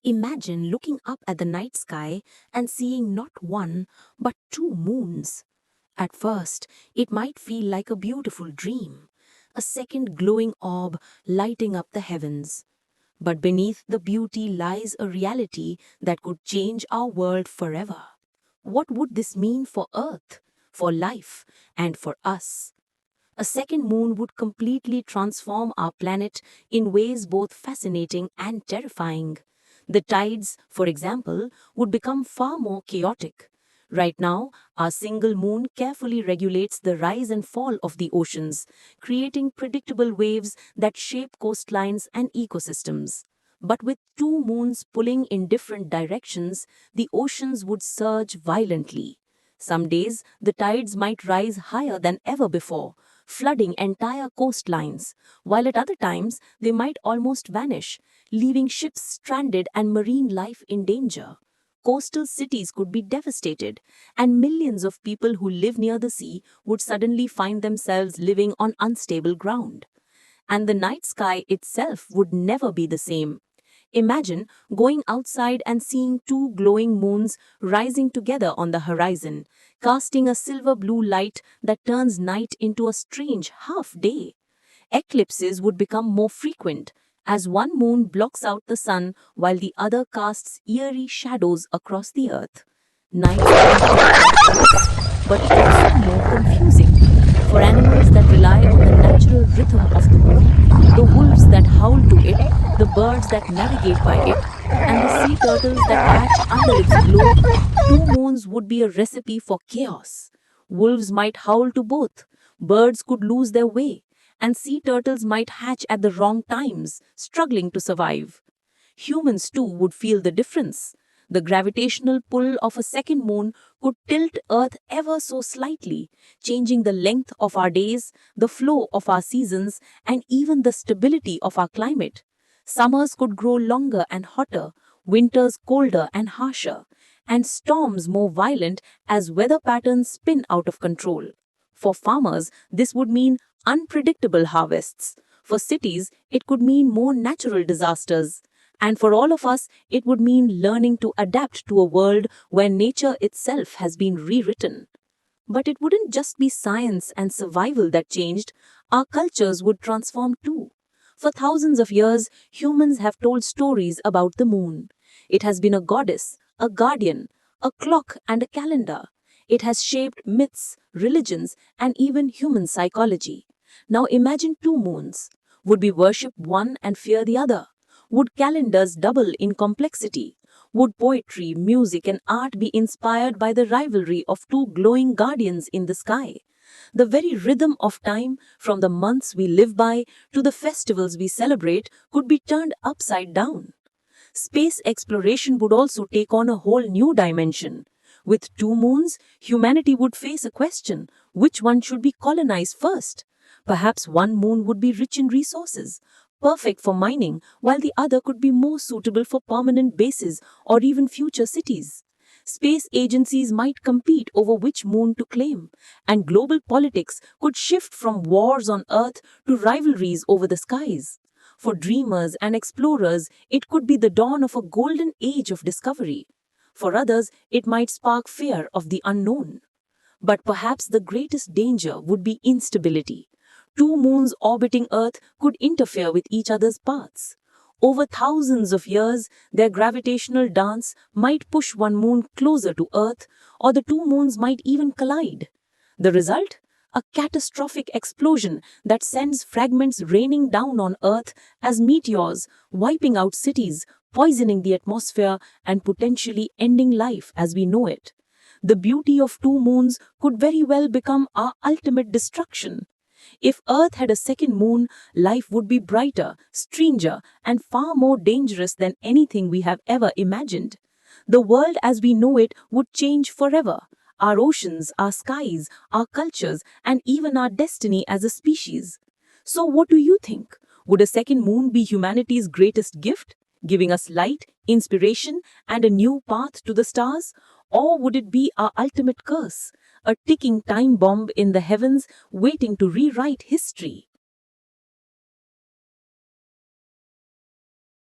Imagine looking up at the night sky and seeing not one, but two moons. At first, it might feel like a beautiful dream, a second glowing orb lighting up the heavens. But beneath the beauty lies a reality that could change our world forever. What would this mean for Earth, for life, and for us? A second moon would completely transform our planet in ways both fascinating and terrifying. The tides, for example, would become far more chaotic. Right now, our single moon carefully regulates the rise and fall of the oceans, creating predictable waves that shape coastlines and ecosystems. But with two moons pulling in different directions, the oceans would surge violently. Some days, the tides might rise higher than ever before, flooding entire coastlines, while at other times they might almost vanish, leaving ships stranded and marine life in danger. Coastal cities could be devastated, and millions of people who live near the sea would suddenly find themselves living on unstable ground. And the night sky itself would never be the same. Imagine going outside and seeing two glowing moons rising together on the horizon, casting a silver blue light that turns night into a strange half day. Eclipses would become more frequent as one moon blocks out the sun while the other casts eerie shadows across the earth. Nights would be darker, yes, but also more confusing. For animals that rely on the natural rhythm of the moon, the wolves that howl to it, the birds that navigate by it, and the sea turtles that hatch under its glow, two moons would be a recipe for chaos. Wolves might howl to both, birds could lose their way, and sea turtles might hatch at the wrong times, struggling to survive. Humans too would feel the difference. The gravitational pull of a second moon could tilt Earth ever so slightly, changing the length of our days, the flow of our seasons, and even the stability of our climate. Summers could grow longer and hotter, winters colder and harsher, and storms more violent as weather patterns spin out of control. For farmers, this would mean unpredictable harvests. For cities, it could mean more natural disasters. And for all of us, it would mean learning to adapt to a world where nature itself has been rewritten. But it wouldn't just be science and survival that changed, our cultures would transform too. For thousands of years, humans have told stories about the moon. It has been a goddess, a guardian, a clock, and a calendar. It has shaped myths, religions, and even human psychology. Now imagine two moons. Would we worship one and fear the other? Would calendars double in complexity? Would poetry, music, and art be inspired by the rivalry of two glowing guardians in the sky? The very rhythm of time, from the months we live by to the festivals we celebrate, could be turned upside down. Space exploration would also take on a whole new dimension. With two moons, humanity would face a question: which one should be colonized first? Perhaps one moon would be rich in resources, perfect for mining, while the other could be more suitable for permanent bases or even future cities. Space agencies might compete over which moon to claim, and global politics could shift from wars on Earth to rivalries over the skies. For dreamers and explorers, it could be the dawn of a golden age of discovery. For others, it might spark fear of the unknown. But perhaps the greatest danger would be instability. Two moons orbiting Earth could interfere with each other's paths. Over thousands of years, their gravitational dance might push one moon closer to Earth, or the two moons might even collide. The result? A catastrophic explosion that sends fragments raining down on Earth as meteors, wiping out cities, poisoning the atmosphere, and potentially ending life as we know it. The beauty of two moons could very well become our ultimate destruction. If Earth had a second moon, life would be brighter, stranger, and far more dangerous than anything we have ever imagined. The world as we know it would change forever. Our oceans, our skies, our cultures, and even our destiny as a species. So, what do you think? Would a second moon be humanity's greatest gift, giving us light, inspiration, and a new path to the stars? Or would it be our ultimate curse, a ticking time bomb in the heavens waiting to rewrite history?